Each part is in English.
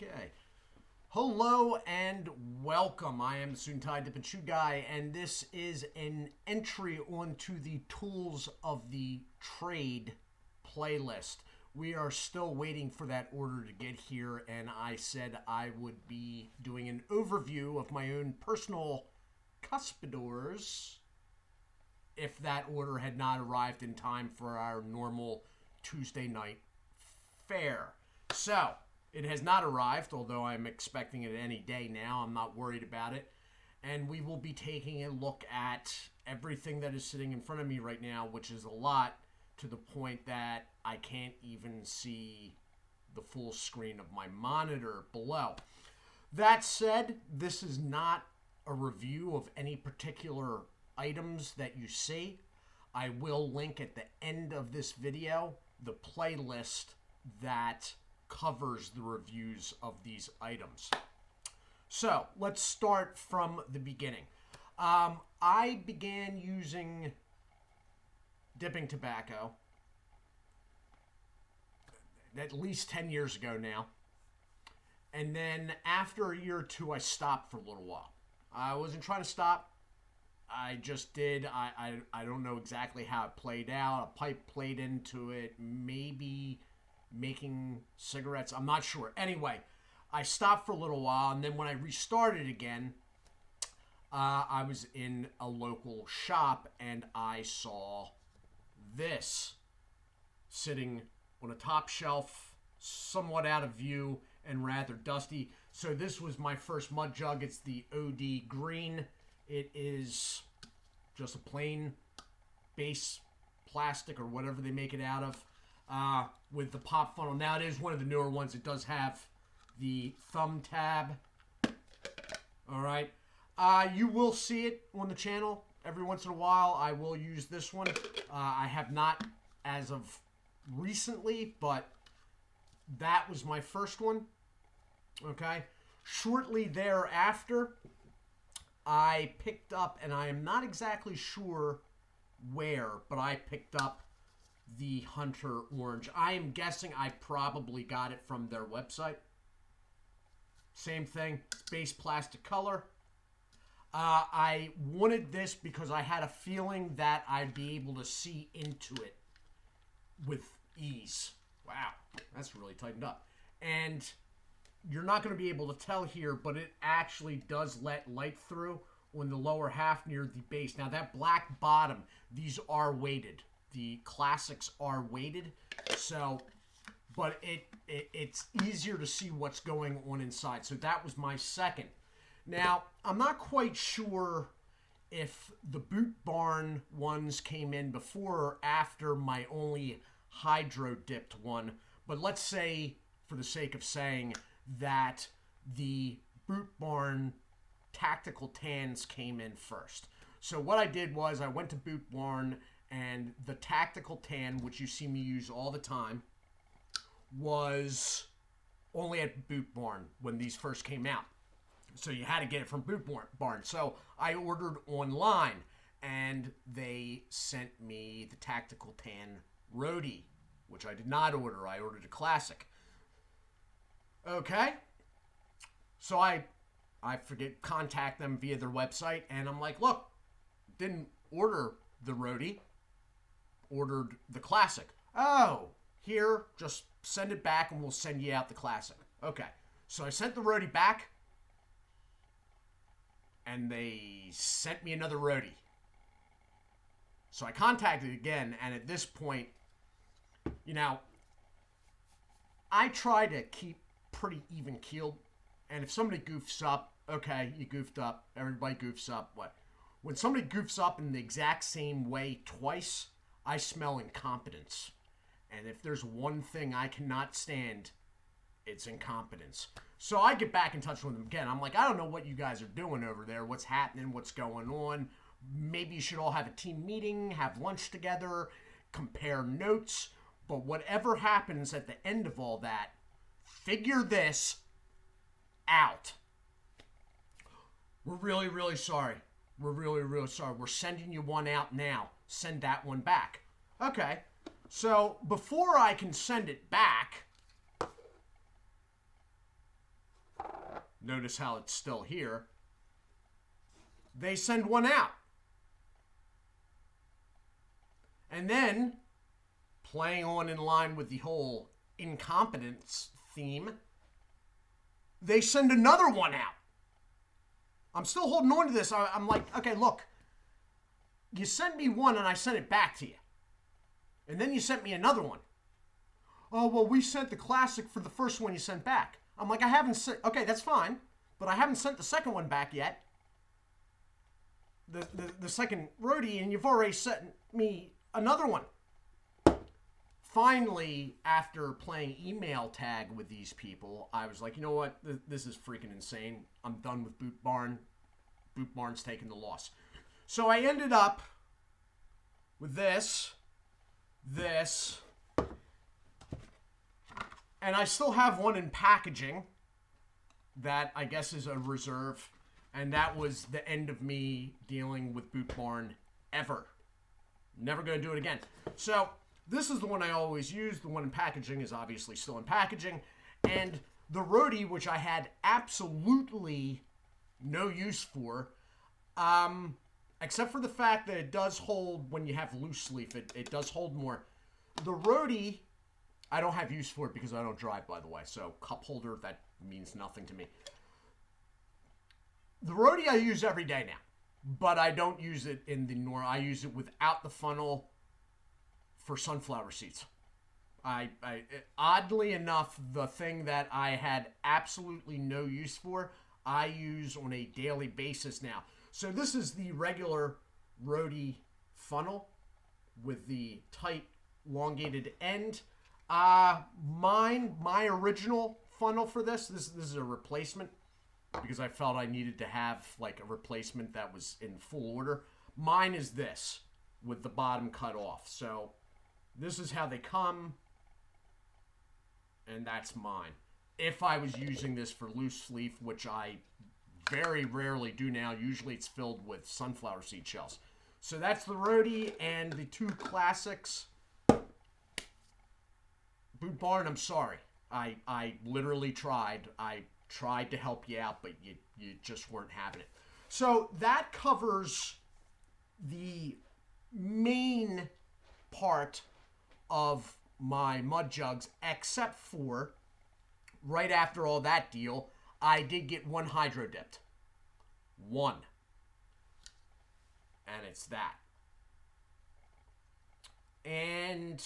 Okay. Hello and welcome. I am Suit&Tie, Dip&ChewGuy, and this is an entry onto the Tools of the Trade playlist. We are still waiting for that order to get here, and I said I would be doing an overview of my own personal Cuspidors if that order had not arrived in time for our normal Tuesday night fare. So, it has not arrived, although I'm expecting it any day now. I'm not worried about it. And we will be taking a look at everything that is sitting in front of me right now, which is a lot, to the point that I can't even see the full screen of my monitor below. That said, this is not a review of any particular items that you see. I will link at the end of this video the playlist that covers the reviews of these items. So let's start from the beginning. I began using dipping tobacco at least 10 years ago now. And then after a year or two, I stopped for a little while. I wasn't trying to stop. I just did. I don't know exactly how it played out. A pipe played into it. Maybe making cigarettes. I'm not sure. Anyway, I stopped for a little while, and then when I restarted again, I was in a local shop, and I saw this sitting on a top shelf, somewhat out of view and rather dusty. So this was my first mud jug. It's the Od Green. It is just a plain base plastic or whatever they make it out of. With the pop funnel. Now, it is one of the newer ones. It does have the thumb tab. All right. You will see it on the channel every once in a while. I will use this one. I have not as of recently, but that was my first one. Okay. Shortly thereafter, I picked up, and I am not exactly sure where, but I picked up the Hunter Orange. I am guessing I probably got it from their website. Same thing. It's base plastic color. I wanted this because I had a feeling that I'd be able to see into it with ease. Wow, that's really tightened up. And you're not going to be able to tell here, but it actually does let light through on the lower half near the base. Now, that black bottom, these are weighted. The classics are weighted, so, but it's easier to see what's going on inside. So that was my second. Now, I'm not quite sure if the Boot Barn ones came in before or after my only hydro dipped one, but let's say, for the sake of saying, that the Boot Barn Tactical Tans came in first. So what I did was I went to Boot Barn, and the Tactical Tan, which you see me use all the time, was only at Boot Barn when these first came out. So you had to get it from Boot Barn. So I ordered online, and they sent me the Tactical Tan Roadie, which I did not order. I ordered a Classic. Okay. So I contact them via their website, and I'm like, look, didn't order the Roadie. Ordered the Classic. Oh, here, just send it back and we'll send you out the Classic. Okay. So I sent the Roadie back, and they sent me another Roadie. So I contacted again, and at this point, I try to keep pretty even keeled, and if somebody goofs up, okay, you goofed up. Everybody goofs up. What? When somebody goofs up in the exact same way twice, I smell incompetence. And if there's one thing I cannot stand, it's incompetence. So I get back in touch with them again. I'm like, I don't know what you guys are doing over there. What's happening? What's going on? Maybe you should all have a team meeting, have lunch together, compare notes. But whatever happens at the end of all that, figure this out. We're really, really sorry. We're really, really sorry. We're sending you one out now. Send that one back. Okay. So before I can send it back, Notice how it's still here. They send one out. And then, playing on in line with the whole incompetence theme, they send another one out. I'm still holding on to this. I'm like, okay, look. You sent me one and I sent it back to you. And then you sent me another one. Oh, well, we sent the classic for the first one you sent back. I'm like, I haven't sent... Okay, that's fine. But I haven't sent the second one back yet. The second Roadie, and you've already sent me another one. Finally, after playing email tag with these people, I was like, you know what? This is freaking insane. I'm done with Boot Barn. Boot Barn's taking the loss. So I ended up with this, and I still have one in packaging that I guess is a reserve, and that was the end of me dealing with Boot Barn ever. Never going to do it again. So this is the one I always use. The one in packaging is obviously still in packaging, and the Roadie, which I had absolutely no use for, except for the fact that it does hold, when you have loose leaf, it does hold more. The Roadie, I don't have use for it because I don't drive, by the way. So cup holder, that means nothing to me. The Roadie I use every day now, but I don't use it in the norm. I use it without the funnel for sunflower seeds. Oddly enough, the thing that I had absolutely no use for, I use on a daily basis now. So this is the regular Roadie funnel with the tight, elongated end. My original funnel for this is a replacement because I felt I needed to have like a replacement that was in full order. Mine is this with the bottom cut off. So this is how they come, and that's mine. If I was using this for loose leaf, which I very rarely do now, usually it's filled with sunflower seed shells. So that's the Roadie and the two classics. Boot Barn, I'm sorry. I literally tried. I tried to help you out, but you just weren't having it. So that covers the main part of my mud jugs, except for right after all that deal, I did get one hydro dipped. One. And it's that. And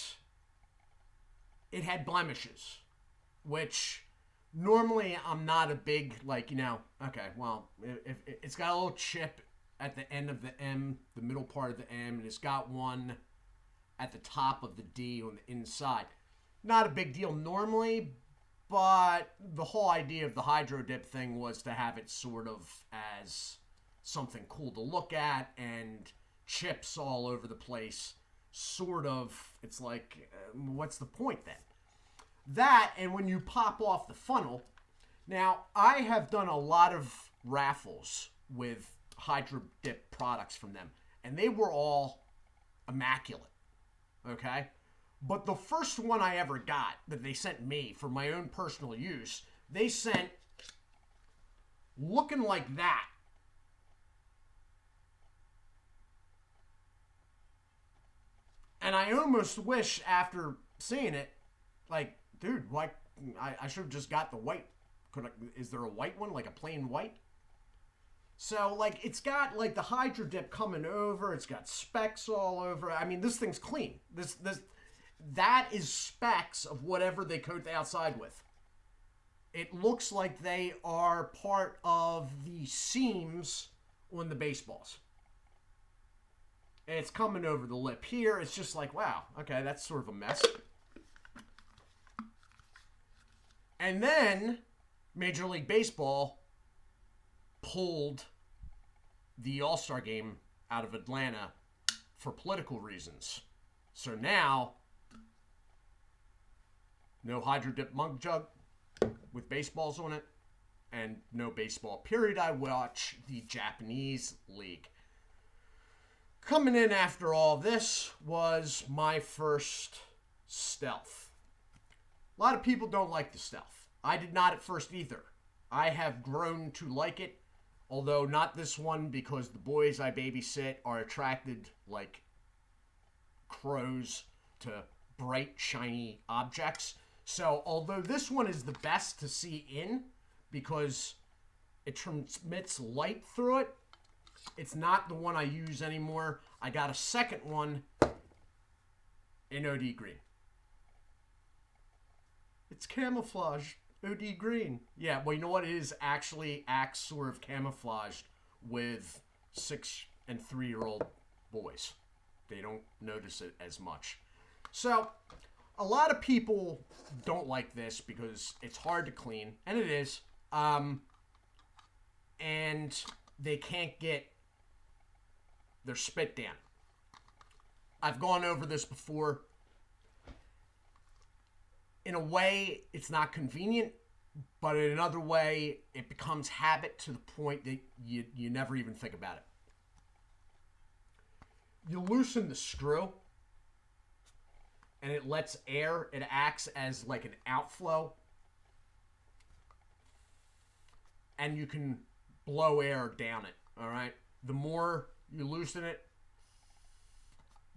it had blemishes, which normally I'm not a big, like, okay, well, if it's got a little chip at the end of the M, the middle part of the M, and it's got one at the top of the D on the inside. Not a big deal normally, but the whole idea of the hydro dip thing was to have it sort of as something cool to look at, and chips all over the place. Sort of, it's like, what's the point then? That, and when you pop off the funnel, now I have done a lot of raffles with hydro dip products from them, and they were all immaculate, okay? But the first one I ever got that they sent me for my own personal use, they sent looking like that. And I almost wish after seeing it, like, dude, why? I should have just got the white. Is there a white one, like a plain white? So, like, it's got, like, the hydro dip coming over. It's got specks all over. I mean, this thing's clean. That is specks of whatever they coat the outside with. It looks like they are part of the seams on the baseballs. And it's coming over the lip here. It's just like, wow, okay, that's sort of a mess. And then Major League Baseball pulled the All-Star game out of Atlanta for political reasons. So now, no hydro dip mug jug with baseballs on it, and no baseball period. I watch the Japanese League. Coming in after all this was my first stealth. A lot of people don't like the stealth. I did not at first either. I have grown to like it, although not this one because the boys I babysit are attracted like crows to bright, shiny objects. So, although this one is the best to see in because it transmits light through it, it's not the one I use anymore. I got a second one in OD Green. It's Camouflage Od Green. Yeah, well, you know what? It is actually acts sort of camouflaged with 6 and 3-year-old boys. They don't notice it as much. So, a lot of people don't like this because it's hard to clean, and it is. And they can't get their spit down. I've gone over this before. In a way, it's not convenient, but in another way, it becomes habit to the point that you never even think about it. You loosen the screw, and it lets air. It acts as like an outflow, and you can blow air down it, all right? The more you loosen it,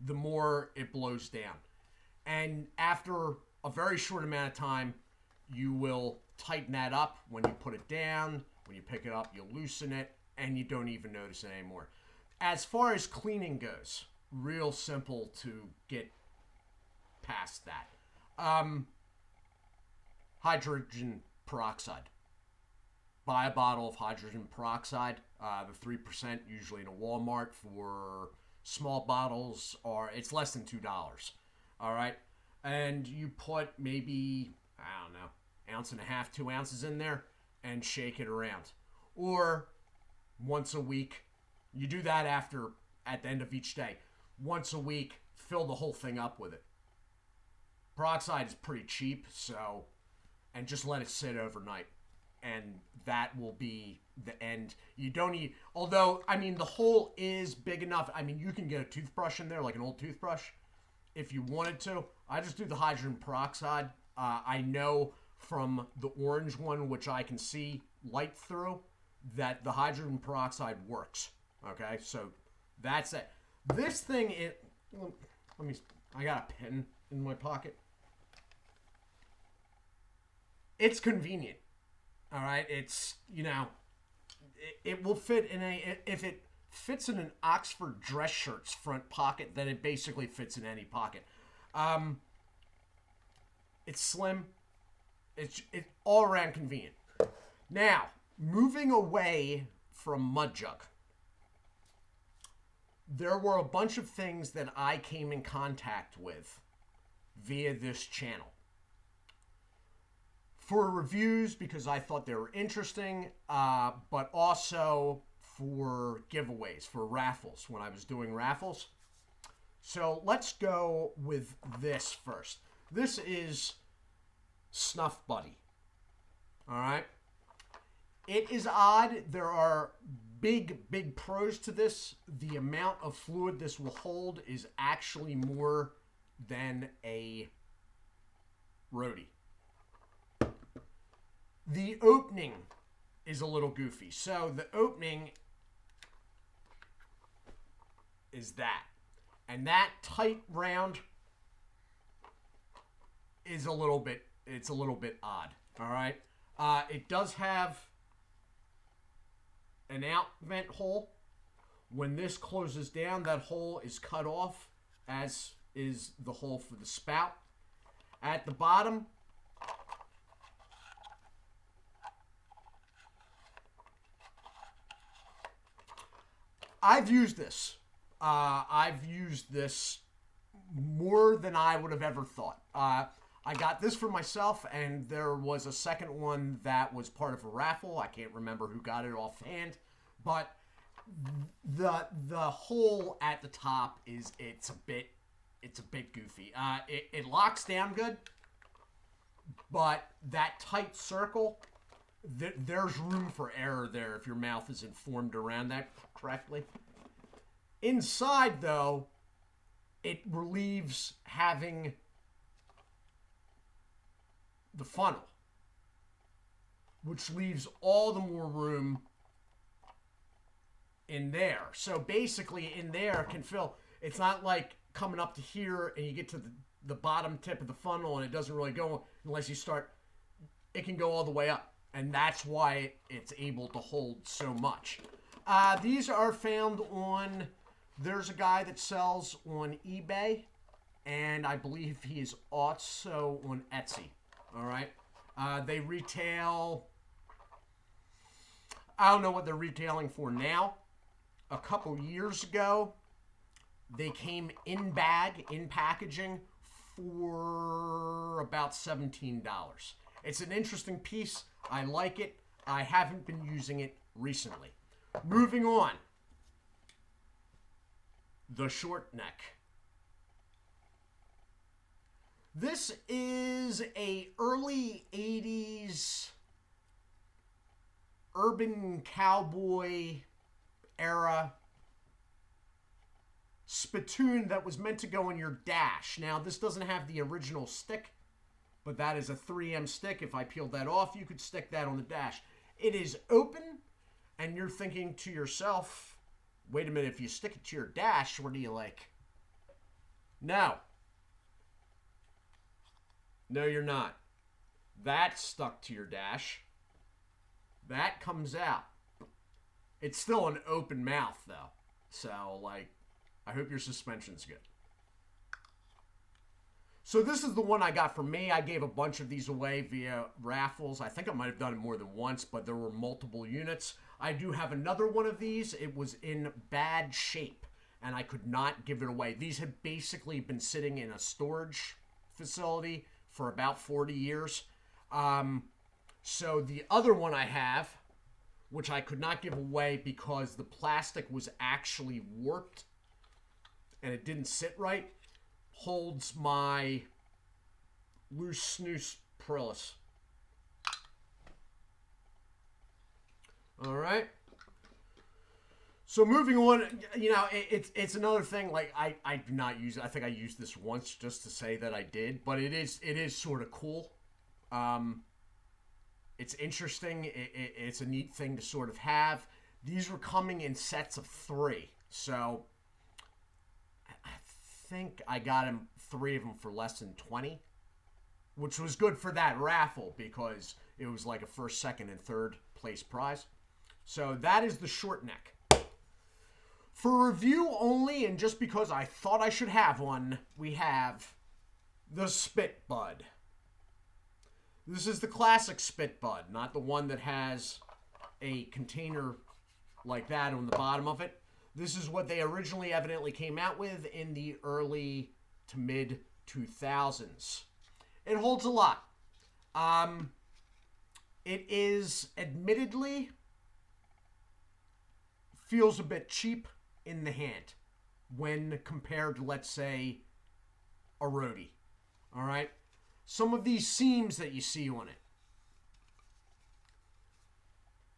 the more it blows down. And after a very short amount of time, you will tighten that up when you put it down. When you pick it up, you loosen it, and you don't even notice it anymore. As far as cleaning goes, real simple to get past that. Hydrogen peroxide. Buy a bottle of hydrogen peroxide. The 3%, usually in a Walmart for small bottles, it's less than $2. All right? And you put maybe, I don't know, 1.5 ounces, 2 ounces in there and shake it around. Or once a week, you do that at the end of each day. Once a week, fill the whole thing up with it. Peroxide is pretty cheap, so, and just let it sit overnight. And that will be the end. You don't need, although, I mean, the hole is big enough. I mean, you can get a toothbrush in there, like an old toothbrush, if you wanted to. I just do the hydrogen peroxide. I know from the orange one, which I can see light through, that the hydrogen peroxide works. Okay, so that's it. This thing, I got a pen in my pocket. It's convenient. All right, it's, it will fit if it fits in an Oxford dress shirt's front pocket, then it basically fits in any pocket. It's slim. It's all around convenient. Now, moving away from Mud Jug, there were a bunch of things that I came in contact with via this channel. For reviews, because I thought they were interesting, but also for giveaways, for raffles, when I was doing raffles. So let's go with this first. This is Snuffbuddy. All right? It is odd. There are big pros to this. The amount of fluid this will hold is actually more than a Roadie. The opening is a little goofy. So the opening is that. And that tight round is a little bit odd. All right. It does have an out vent hole. When this closes down, that hole is cut off, as is the hole for the spout. At the bottom, I've used this. I've used this more than I would have ever thought. I got this for myself, and there was a second one that was part of a raffle. I can't remember who got it offhand, but the hole at the top it's a bit goofy. It locks down good, but that tight circle, there's room for error there if your mouth isn't formed around that correctly. Inside, though, it relieves having the funnel. which leaves all the more room in there. So basically in there can fill, it's not like coming up to here and you get to the bottom tip of the funnel and it doesn't really go unless you start, it can go all the way up. And that's why it's able to hold so much. These are found on, there's a guy that sells on eBay, and I believe he is also on Etsy. All right. They retail, I don't know what they're retailing for now. A couple years ago, they came in bag, in packaging for about $17. It's an interesting piece. I like it. I haven't been using it recently. Moving on. The short neck. This is a early 80s urban cowboy era spittoon that was meant to go in your dash. Now, this doesn't have the original stick, but that is a 3M stick. If I peeled that off, you could stick that on the dash. It is open, and you're thinking to yourself, wait a minute, if you stick it to your dash, what do you like? No. No, you're not. That's stuck to your dash. That comes out. It's still an open mouth, though. So, like, I hope your suspension's good. So this is the one I got for me. I gave a bunch of these away via raffles. I think I might have done it more than once, but there were multiple units. I do have another one of these. It was in bad shape, and I could not give it away. These had basically been sitting in a storage facility for about 40 years. So the other one I have, which I could not give away because the plastic was actually warped and it didn't sit right, holds my loose snooze Prillis. All right. So moving on, you know, it's another thing. Like I do not use it. I think I used this once just to say that I did, but it is sort of cool. It's interesting. It's a neat thing to sort of have. These were coming in sets of 3, so I think I got 3 of them for less than 20, which was good for that raffle because it was like a first, second, and third place prize. So that is the short neck. For review only, and just because I thought I should have one, we have the Spit Bud. This is the classic Spit Bud, not the one that has a container like that on the bottom of it. This is what they originally evidently came out with in the early to mid 2000s. It holds a lot. It is admittedly feels a bit cheap in the hand when compared to, let's say, a Roadie. All right? Some of these seams that you see on it,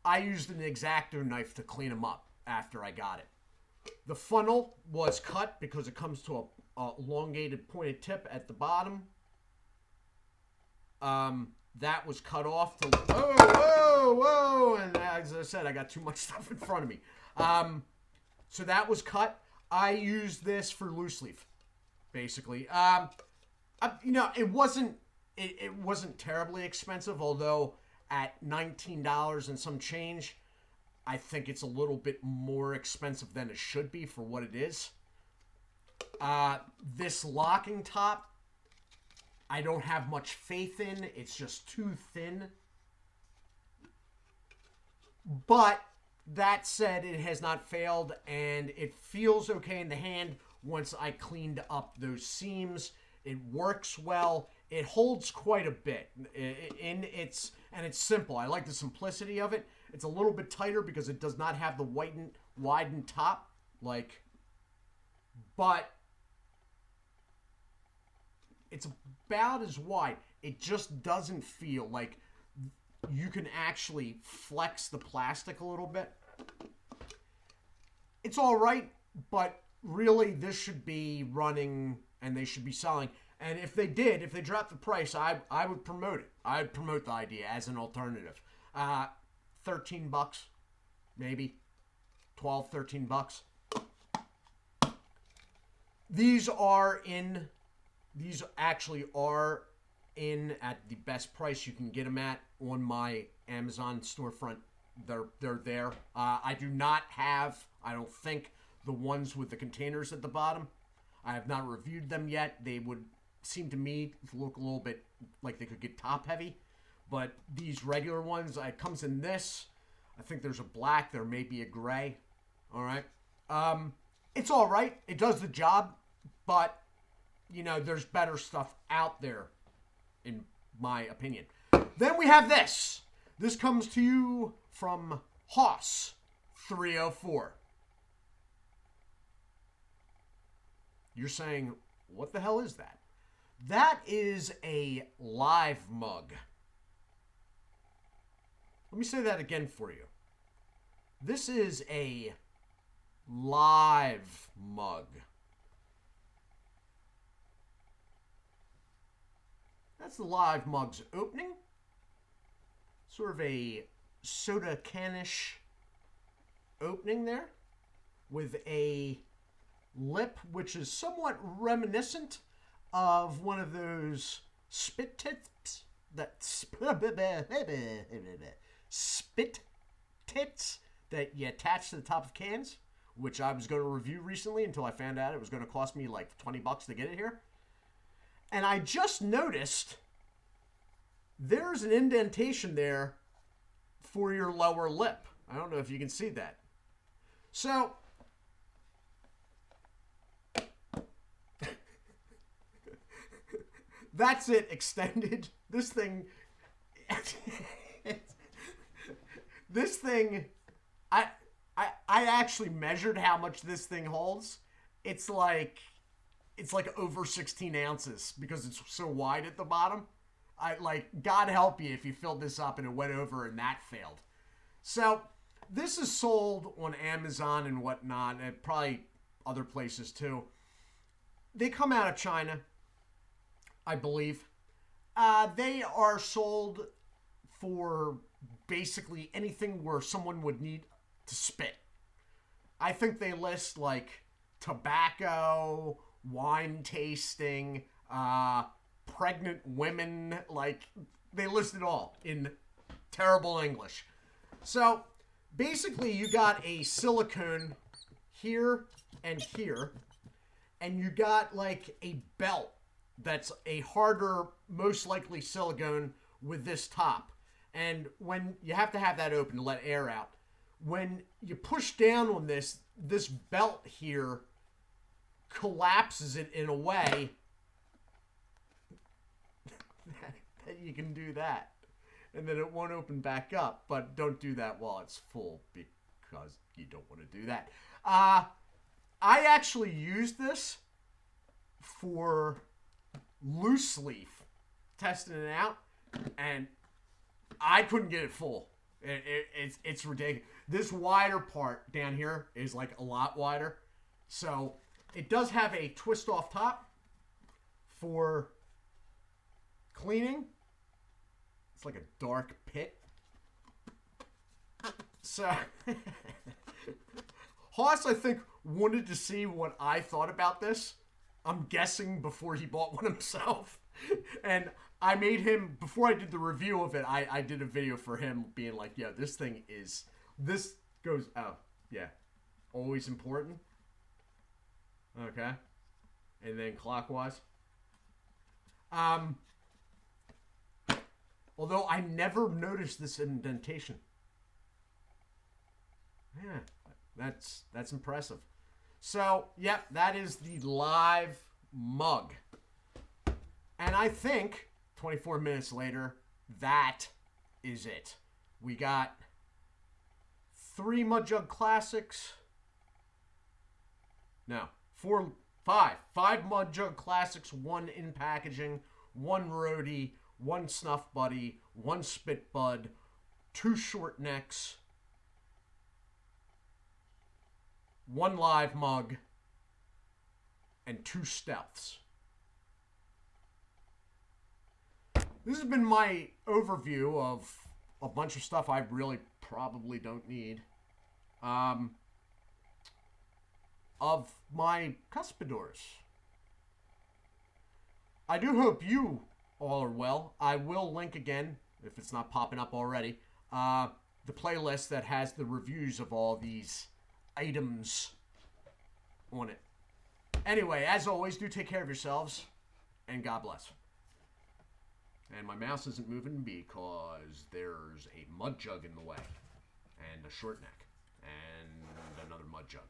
I used an X-Acto knife to clean them up after I got it. The funnel was cut because it comes to a elongated pointed tip at the bottom. That was cut off to... Whoa! And as I said, I got too much stuff in front of me. So that was cut. I used this for loose leaf, basically. You know, it wasn't terribly expensive, although at $19 and some change, I think it's a little bit more expensive than it should be for what it is. This locking top, I don't have much faith in. It's just too thin. But that said, it has not failed, and it feels okay in the hand once I cleaned up those seams. It works well. It holds quite a bit. And it's simple. I like the simplicity of it. It's a little bit tighter because it does not have the widened top, but it's about as wide. It just doesn't feel like you can actually flex the plastic a little bit. It's all right, but really this should be running and they should be selling. And if they dropped the price, I would promote it. I'd promote the idea as an alternative. $13, maybe 12, $13. These actually are in at the best price you can get them at on my Amazon storefront. They're there. I do not have, I don't think, the ones with the containers at the bottom. I have not reviewed them yet. They would seem to me to look a little bit like they could get top heavy. But these regular ones, it comes in this. I think there's a black. There may be a gray. All right. It's all right. It does the job. But, you know, there's better stuff out there, in my opinion. Then we have this. This comes to you from Hoss 304. You're saying, what the hell is that? That is a live mug. Let me say that again for you. This is a live mug. That's the live mug's opening. Sort of a soda canish opening there with a lip which is somewhat reminiscent of one of those spit tits that you attach to the top of cans, which I was going to review recently until I found out it was going to cost me like $20 to get it here. And I just noticed there's an indentation there for your lower lip. I don't know if you can see that. So, that's it extended. This thing, I actually measured how much this thing holds. It's like over 16 ounces because it's so wide at the bottom. God help you if you filled this up and it went over and that failed. So this is sold on Amazon and whatnot, and probably other places too. They come out of China, I believe. They are sold for basically anything where someone would need to spit. I think they list like tobacco, wine tasting, pregnant women, like they list it all in terrible English. So basically you got a silicone here and here, and you got like a belt that's a harder, most likely silicone with this top. And when you have to have that open to let air out, when you push down on this belt here collapses it in a way that you can do that. And then it won't open back up. But don't do that while it's full because you don't want to do that. I actually used this for loose leaf, testing it out, and I couldn't get it full. It's ridiculous. This wider part down here is like a lot wider. So it does have a twist off top for cleaning. It's like a dark pit. So Hoss, I think, wanted to see what I thought about this. I'm guessing before he bought one himself. And I made him, before I did the review of it, I did a video for him being like, yeah, this thing is, this goes, oh, yeah, always important. Okay. And then clockwise. Although I never noticed this indentation. Yeah, that's impressive. So, yep, that is the live mug. And I think 24 minutes later, that is it. We got 3 Mud Jug Classics. No, 5 Mud Jug Classics, 1 in packaging, 1 Roadie, 1 Snuffbuddy, 1 Spit Bud, 2 Short Necks, 1 live mug, and 2 stealths. This has been my overview of a bunch of stuff I really probably don't need. Of my Cuspidors. I do hope you all are well. I will link again, if it's not popping up already, the playlist that has the reviews of all these items on it. Anyway, as always, do take care of yourselves, and God bless. And my mouse isn't moving because there's a mud jug in the way, and a short neck, and another mud jug.